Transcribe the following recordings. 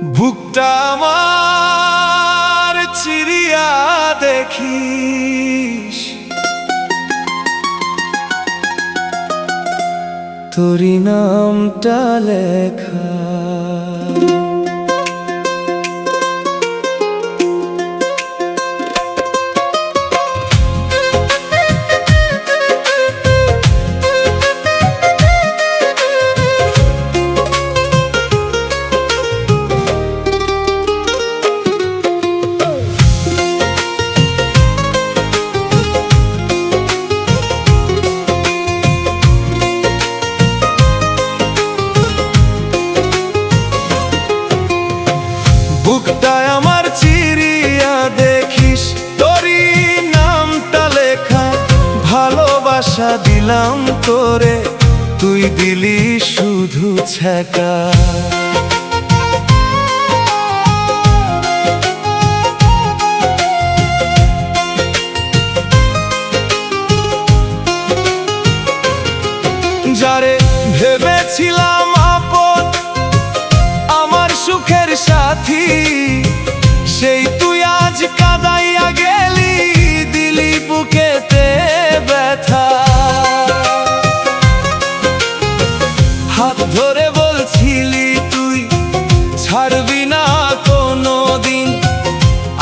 বুকটা আমার চিরিয়া দেখিস, তোরি নামটা লেখা। বুকটায় আমার চিরিয়া দেখিস, তোরি নামটা লেখা। ভালোবাসা দিলাম তোরে, তুই দিলি শুধু ছ্যাঁকা। যারে ভেবেছিলাম আপন, আমার সুখের সাথী, সেই তুই আজ কাঁদাইয়া গেলি, দিলি বুকেতে ব্যথা। হাত ধরে বলছিলি তুই ছাড়বি না কোনো দিন,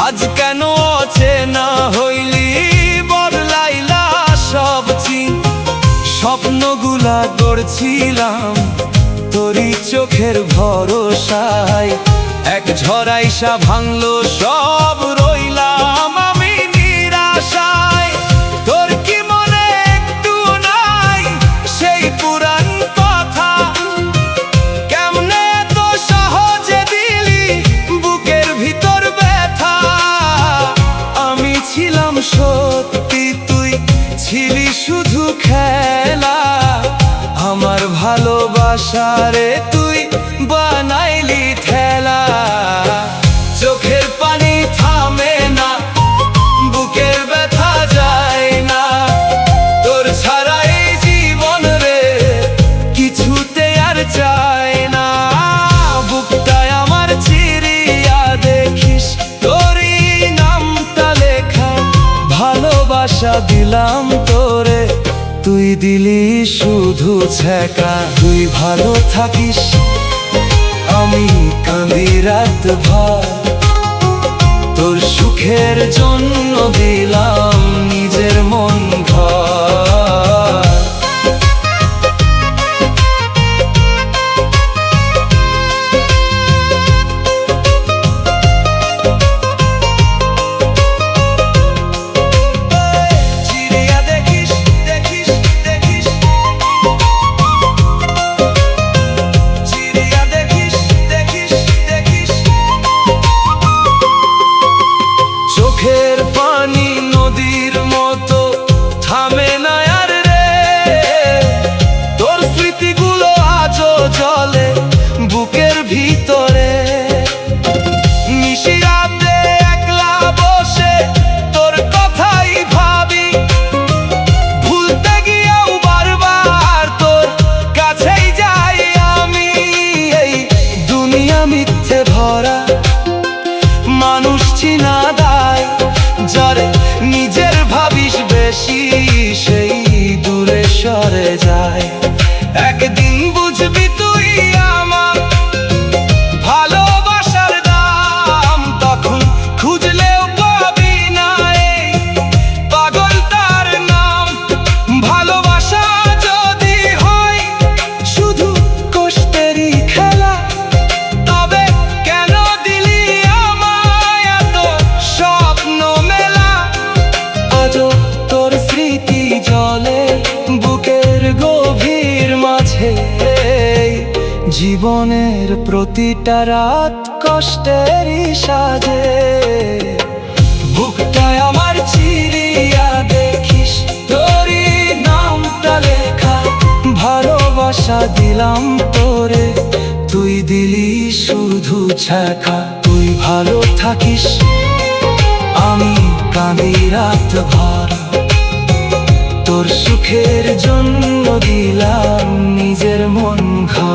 আজ কেন অচেনা হইলি, বদলাইলা সব চিন। স্বপ্নগুলা গড়ছিলাম তোরই চোখের ভরসায়, এক ঝড়াইসা ভাঙলো সব, রইলাম আমি নিরাশায়। তোর কি মনে একটু নাই সেই পুরান কথা, কেমনে তো সহজে দিলি বুকের ভিতর ব্যথা। আমি ছিলাম সত্যি, তুই ছিলি শুধু খেলা, আমার ভালোবাসারে তুই বানাইলি ঠেলা। চোখের পানি থামে না, বুকের ব্যথা যায় না, তোর ছাড়া এই জীবন রে কিছুতে আর চায় না। বুকটায় আমার চিরিয়া দেখিস, তোরই নামটা লেখা। ভালোবাসা দিলাম তোরে, তুই দিলি শুধু ছ্যাঁকা। তুই ভালো থাকিস, আমি কাঁদি রাত ভর, তোর সুখের জন্য দিলাম নিজের মন ঘর। চোখের পানি নদীর মতো থামে না আর রে, তোর স্মৃতিগুলো আজও জলে বুকের ভিতরে। নিশিরাতে একলা বসে তোর কথাই ভাবি, ভুলতে গিয়েও বারবার তোর কাছেই যাই আমি। এই দুনিয়া মিথ্যে ভরা, মানুষ চিনা দায়, যারে নিজের ভাবিস বেশি সেই দূরে সরে যায়। একদিন বুঝবি তুই আমার ভালোবাসার দাম, তখন খুঁজলেও পাবি না এই পাগল তার নাম। ভালোবাসা যদি হয় শুধু কষ্টেরই খেলা, তবে কেন দিলি আমায় এত স্বপ্ন মেলা। আজও তোর স্মৃতি জলে বুকের গভীর মাঝে, জীবনের প্রতিটা রাত কষ্টেরই সাজে। বুকটায় আমার চিরিয়া দেখিস, তোরই নামটা লেখা। ভালোবাসা দিলাম তোরে, তুই দিলি শুধু ছ্যাঁকা। তুই ভালো থাকিস, আমি কাঁদি রাত ভর, তোর সুখের জন্য দিলাম নিজের মন ঘর।